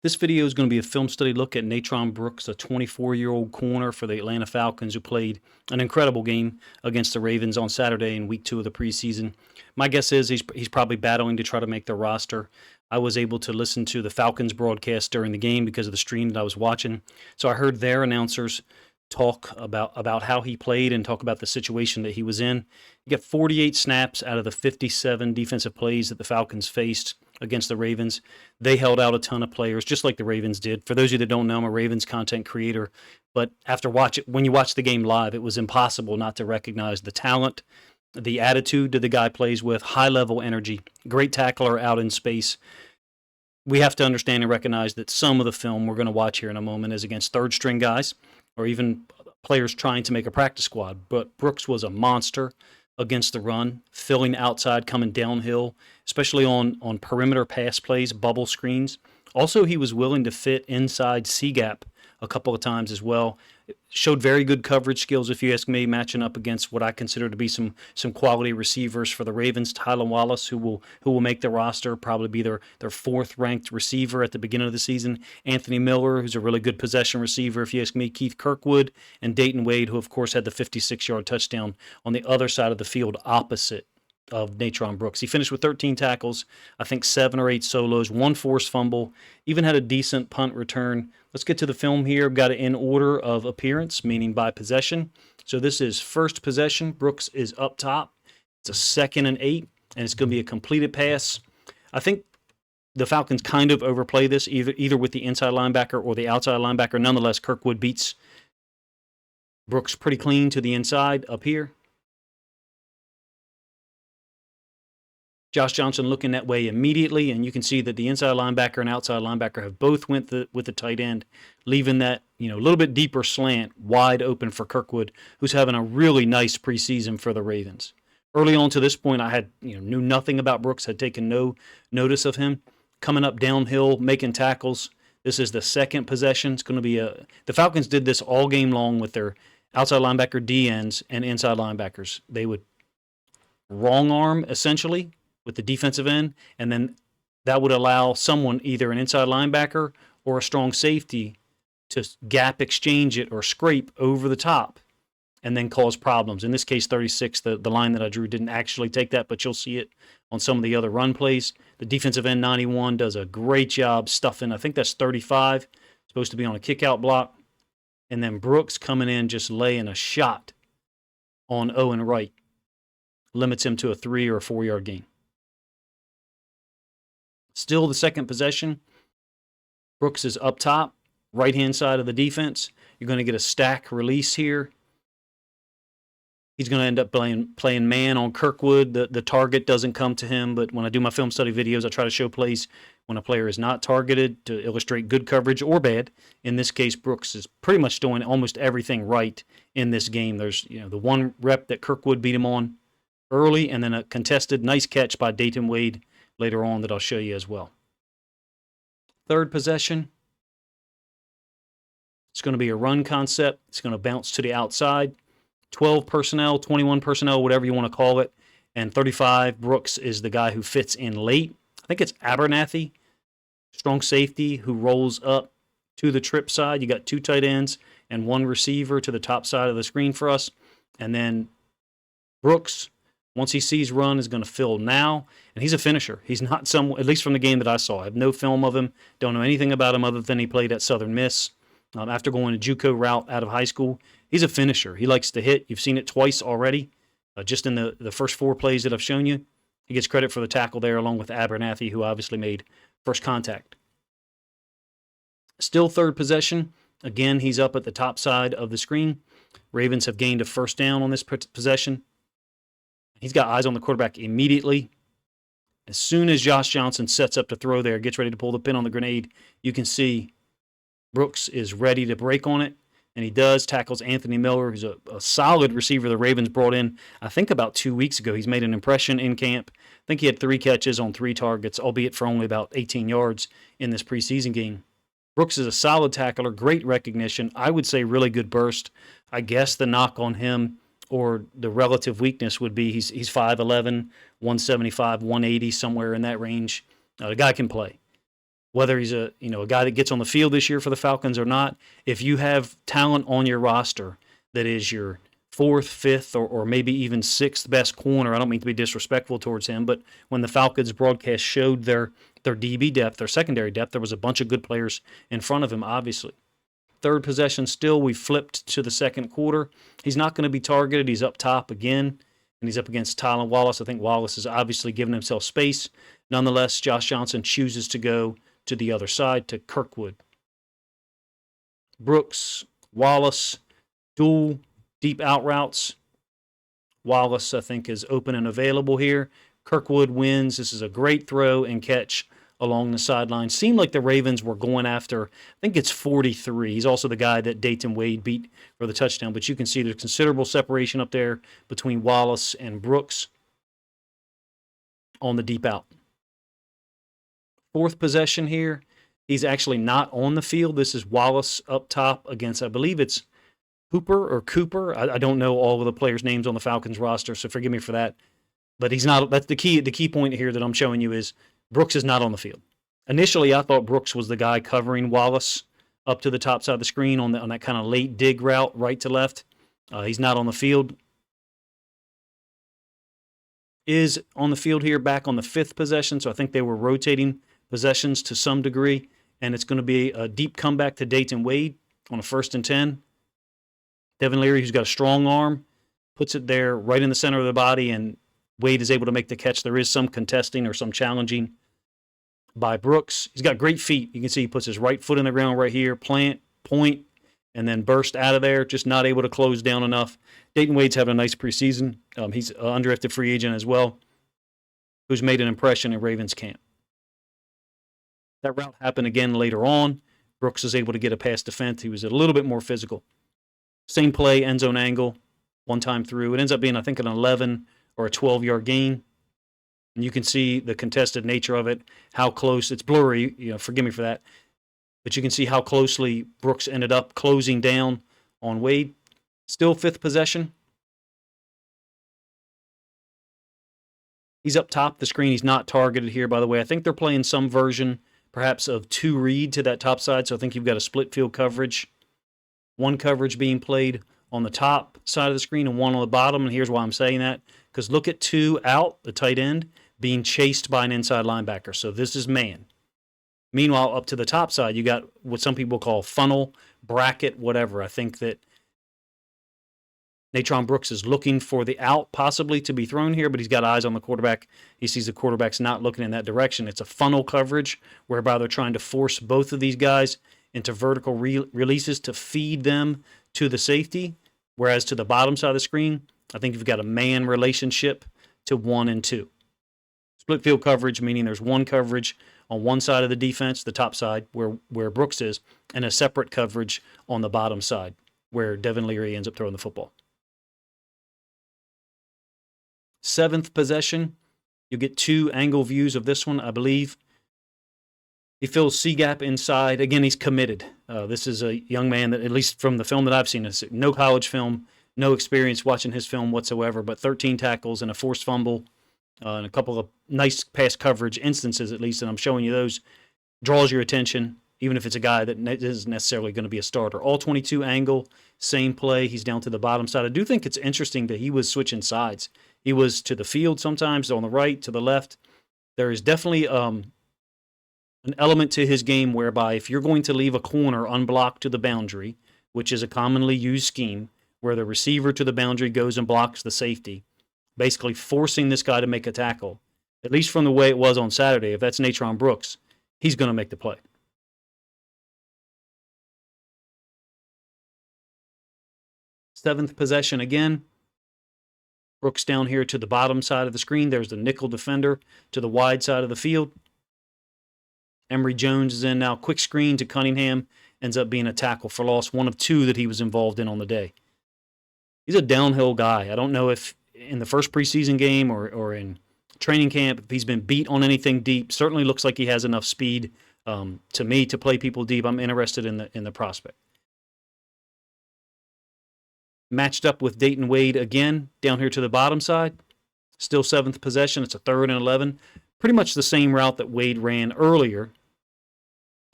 This video is going to be a film study look at Natrone Brooks, a 24-year-old corner for the Atlanta Falcons who played an incredible game against the Ravens on Saturday in week 2 of the preseason. My guess is he's probably battling to try to make the roster. I was able to listen to the Falcons broadcast during the game because of the stream that I was watching. So I heard their announcers talk about how he played and talk about the situation that he was in. He got 48 snaps out of the 57 defensive plays that the Falcons faced against the Ravens. They held out a ton of players, just like the Ravens did. For those of you that don't know, I'm a Ravens content creator, but when you watch the game live, it was impossible not to recognize the talent, the attitude that the guy plays with, high-level energy, great tackler out in space. We have to understand and recognize that some of the film we're going to watch here in a moment is against third-string guys or even players trying to make a practice squad. But Brooks was a monster against the run, filling outside, coming downhill, especially on perimeter pass plays, bubble screens. Also, he was willing to fit inside C-gap a couple of times as well. Showed very good coverage skills, if you ask me, matching up against what I consider to be some quality receivers for the Ravens. Tylan Wallace, who will make the roster, probably be their fourth-ranked receiver at the beginning of the season. Anthony Miller, who's a really good possession receiver, if you ask me. Keith Kirkwood and Dayton Wade, who, of course, had the 56-yard touchdown on the other side of the field opposite of Natrone Brooks. He finished with 13 tackles, I think 7 or 8 solos, 1 forced fumble, even had a decent punt return. Let's get to the film here. Got it in order of appearance, meaning by possession. So this is first possession. Brooks is up top. It's a 2nd and 8, and it's going to be a completed pass. I think the Falcons kind of overplay this, either with the inside linebacker or the outside linebacker. Nonetheless, Kirkwood beats Brooks pretty clean to the inside up here. Josh Johnson looking that way immediately, and you can see that the inside linebacker and outside linebacker have both went with the tight end, leaving that a little bit deeper slant wide open for Kirkwood, who's having a really nice preseason for the Ravens. Early on to this point, I had knew nothing about Brooks, had taken no notice of him. Coming up downhill, making tackles. This is the second possession. It's going to be the Falcons did this all game long with their outside linebacker D ends and inside linebackers. They would wrong arm essentially with the defensive end, and then that would allow someone, either an inside linebacker or a strong safety, to gap exchange it or scrape over the top and then cause problems. In this case, 36, the line that I drew didn't actually take that, but you'll see it on some of the other run plays. The defensive end, 91, does a great job stuffing, I think that's 35, supposed to be on a kick-out block. And then Brooks coming in, just laying a shot on Owen Wright. Limits him to a 3 or 4 yard gain. Still the second possession. Brooks is up top, right-hand side of the defense. You're going to get a stack release here. He's going to end up playing man on Kirkwood. The target doesn't come to him, but when I do my film study videos, I try to show plays when a player is not targeted to illustrate good coverage or bad. In this case, Brooks is pretty much doing almost everything right in this game. There's the one rep that Kirkwood beat him on early, and then a contested nice catch by Dayton Wade later on that I'll show you as well. Third possession. It's going to be a run concept. It's going to bounce to the outside. 12 personnel, 21 personnel, whatever you want to call it. And 35, Brooks is the guy who fits in late. I think it's Abernathy, strong safety, who rolls up to the trip side. You got 2 tight ends and 1 receiver to the top side of the screen for us. And then Brooks, once he sees run, is going to fill now. And he's a finisher. He's not at least from the game that I saw. I have no film of him. Don't know anything about him other than he played at Southern Miss. After going a JUCO route out of high school, he's a finisher. He likes to hit. You've seen it twice already, just in the first 4 plays that I've shown you. He gets credit for the tackle there, along with Abernathy, who obviously made first contact. Still third possession. Again, he's up at the top side of the screen. Ravens have gained a first down on this possession. He's got eyes on the quarterback immediately. As soon as Josh Johnson sets up to throw there, gets ready to pull the pin on the grenade, you can see Brooks is ready to break on it, and he does. Tackles Anthony Miller, who's a solid receiver the Ravens brought in, I think, about 2 weeks ago. He's made an impression in camp. I think he had 3 catches on 3 targets, albeit for only about 18 yards in this preseason game. Brooks is a solid tackler, great recognition. I would say really good burst. I guess the knock on him, or the relative weakness, would be he's 5'11", 175, 180, somewhere in that range. The guy can play. whether he's a guy that gets on the field this year for the Falcons or not. If you have talent on your roster that is your fourth, fifth, or maybe even sixth best corner, I don't mean to be disrespectful towards him, but when the Falcons broadcast showed their DB depth, their secondary depth, there was a bunch of good players in front of him, obviously. Third possession still, we flipped to the second quarter. He's not going to be targeted. He's up top again, and he's up against Tylan Wallace. I think Wallace has obviously given himself space. Nonetheless, Josh Johnson chooses to go to the other side to Kirkwood. Brooks, Wallace, dual deep out routes. Wallace, I think, is open and available here. Kirkwood wins. This is a great throw and catch along the sideline. Seemed like the Ravens were going after, I think it's 43. He's also the guy that Dayton Wade beat for the touchdown. But you can see there's considerable separation up there between Wallace and Brooks on the deep out. Fourth possession here. He's actually not on the field. This is Wallace up top against, I believe it's Cooper. I don't know all of the players' names on the Falcons roster, so forgive me for that. But he's not. That's the key point here that I'm showing you is Brooks is not on the field. Initially, I thought Brooks was the guy covering Wallace up to the top side of the screen on that kind of late dig route, right to left. He's not on the field. Is on the field here back on the fifth possession, so I think they were rotating possessions to some degree, and it's going to be a deep comeback to Dayton Wade on a 1st and 10. Devin Leary, who's got a strong arm, puts it there right in the center of the body, and Wade is able to make the catch. There is some contesting or some challenging by Brooks. He's got great feet. You can see he puts his right foot in the ground right here, plant, point, and then burst out of there, just not able to close down enough. Dayton Wade's having a nice preseason. He's an undrafted free agent as well, who's made an impression in Ravens camp. That route happened again later on. Brooks is able to get a pass defense. He was a little bit more physical. Same play, end zone angle, one time through. It ends up being, I think, an 11 or a 12-yard gain. And you can see the contested nature of it, how close. It's blurry, forgive me for that. But you can see how closely Brooks ended up closing down on Wade. Still fifth possession. He's up top the screen. He's not targeted here, by the way. I think they're playing some version, perhaps, of two read to that top side. So I think you've got a split field coverage. One coverage being played on the top side of the screen and one on the bottom. And here's why I'm saying that. Because look at two out, the tight end, being chased by an inside linebacker. So this is man. Meanwhile, up to the top side, you got what some people call funnel, bracket, whatever. I think that Natrone Brooks is looking for the out possibly to be thrown here, but he's got eyes on the quarterback. He sees the quarterback's not looking in that direction. It's a funnel coverage whereby they're trying to force both of these guys into vertical releases to feed them to the safety, whereas to the bottom side of the screen, I think you've got a man relationship to 1 and 2. Split field coverage, meaning there's one coverage on one side of the defense, the top side, where Brooks is, and a separate coverage on the bottom side, where Devin Leary ends up throwing the football. Seventh possession, you get two angle views of this one, I believe. He fills C-gap inside. Again, he's committed. This is a young man that, at least from the film that I've seen, is no college film, no experience watching his film whatsoever, but 13 tackles and a forced fumble and a couple of nice pass coverage instances, at least, and I'm showing you those, draws your attention, even if it's a guy that isn't necessarily going to be a starter. All 22 angle, same play. He's down to the bottom side. I do think it's interesting that he was switching sides. He was to the field sometimes, on the right, to the left. There is definitely an element to his game whereby if you're going to leave a corner unblocked to the boundary, which is a commonly used scheme, where the receiver to the boundary goes and blocks the safety, basically forcing this guy to make a tackle, at least from the way it was on Saturday, if that's Natrone Brooks, he's going to make the play. Seventh possession again. Brooks down here to the bottom side of the screen. There's the nickel defender to the wide side of the field. Emory Jones is in now. Quick screen to Cunningham. Ends up being a tackle for loss, one of two that he was involved in on the day. He's a downhill guy. I don't know if in the first preseason game or in training camp, if he's been beat on anything deep. Certainly looks like he has enough speed to me to play people deep. I'm interested in the prospect. Matched up with Dayton Wade again, down here to the bottom side. Still seventh possession. It's a 3rd and 11. Pretty much the same route that Wade ran earlier.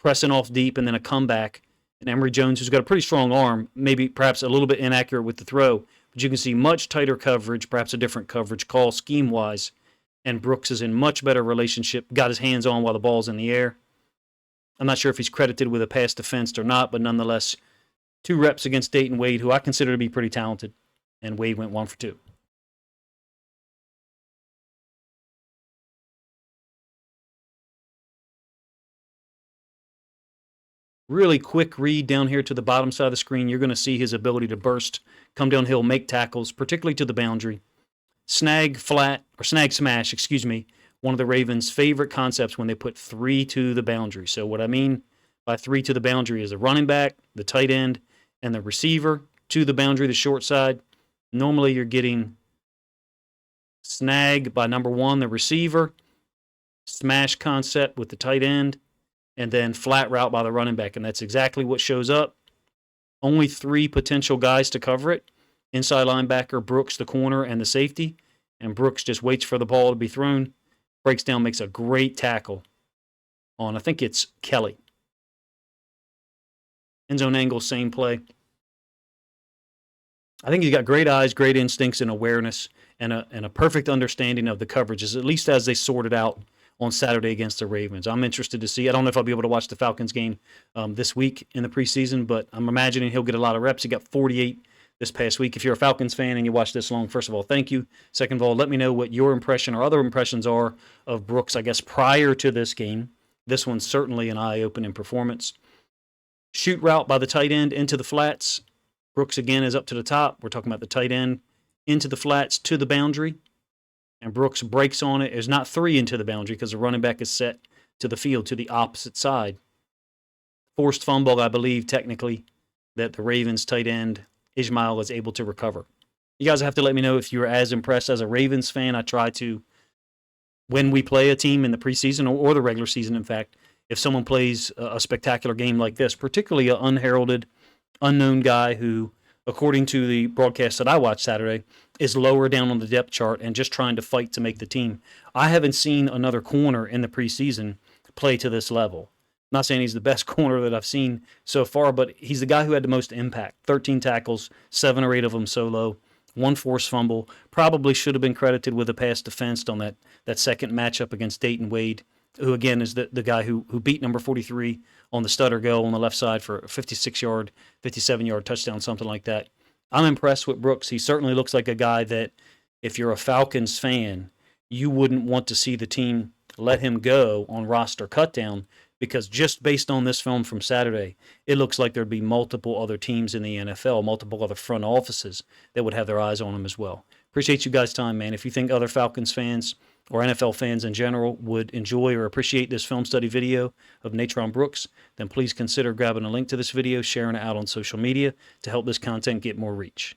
pressing off deep, and then a comeback. And Emory Jones, who's got a pretty strong arm, maybe perhaps a little bit inaccurate with the throw, but you can see much tighter coverage, perhaps a different coverage call scheme-wise. And Brooks is in much better relationship, got his hands on while the ball's in the air. I'm not sure if he's credited with a pass defense or not, but nonetheless, 2 reps against Dayton Wade, who I consider to be pretty talented, and Wade went 1 for 2. Really quick read down here to the bottom side of the screen. You're going to see his ability to burst, come downhill, make tackles, particularly to the boundary. Snag smash, one of the Ravens' favorite concepts when they put 3 to the boundary. So what I mean by 3 to the boundary is the running back, the tight end, and the receiver to the boundary, the short side. Normally you're getting snag by number 1, the receiver, smash concept with the tight end, and then flat route by the running back. And that's exactly what shows up. Only 3 potential guys to cover it. Inside linebacker, Brooks, the corner, and the safety. And Brooks just waits for the ball to be thrown, breaks down, makes a great tackle on, I think it's Kelly. End zone angle, same play. I think he's got great eyes, great instincts and awareness, and a perfect understanding of the coverages, at least as they sorted out on Saturday against the Ravens. I'm interested to see. I don't know if I'll be able to watch the Falcons game this week in the preseason, but I'm imagining he'll get a lot of reps. He got 48 this past week. If you're a Falcons fan and you watch this long, first of all, thank you. Second of all, let me know what your impression or other impressions are of Brooks, I guess, prior to this game. This one's certainly an eye-opening performance. Shoot route by the tight end into the flats. Brooks, again, is up to the top. We're talking about the tight end into the flats to the boundary. And Brooks breaks on it. There's not 3 into the boundary because the running back is set to the field, to the opposite side. Forced fumble, I believe, technically, that the Ravens tight end, Ishmael, is able to recover. You guys have to let me know if you're as impressed as a Ravens fan. I try to, when we play a team in the preseason or the regular season, in fact, if someone plays a spectacular game like this, particularly an unheralded, unknown guy who, according to the broadcast that I watched Saturday, is lower down on the depth chart and just trying to fight to make the team. I haven't seen another corner in the preseason play to this level. I'm not saying he's the best corner that I've seen so far, but he's the guy who had the most impact. 13 tackles, 7 or 8 of them solo, 1 forced fumble. Probably should have been credited with a pass defense on that second matchup against Dayton Wade, who again is the guy who beat number 43 on the stutter go on the left side for a 56-yard, 57-yard touchdown, something like that. I'm impressed with Brooks. He certainly looks like a guy that if you're a Falcons fan, you wouldn't want to see the team let him go on roster cutdown, because just based on this film from Saturday, it looks like there'd be multiple other teams in the NFL, multiple other front offices that would have their eyes on him as well. Appreciate you guys' time, man. If you think other Falcons fans or NFL fans in general would enjoy or appreciate this film study video of Natrone Brooks, then please consider grabbing a link to this video, sharing it out on social media to help this content get more reach.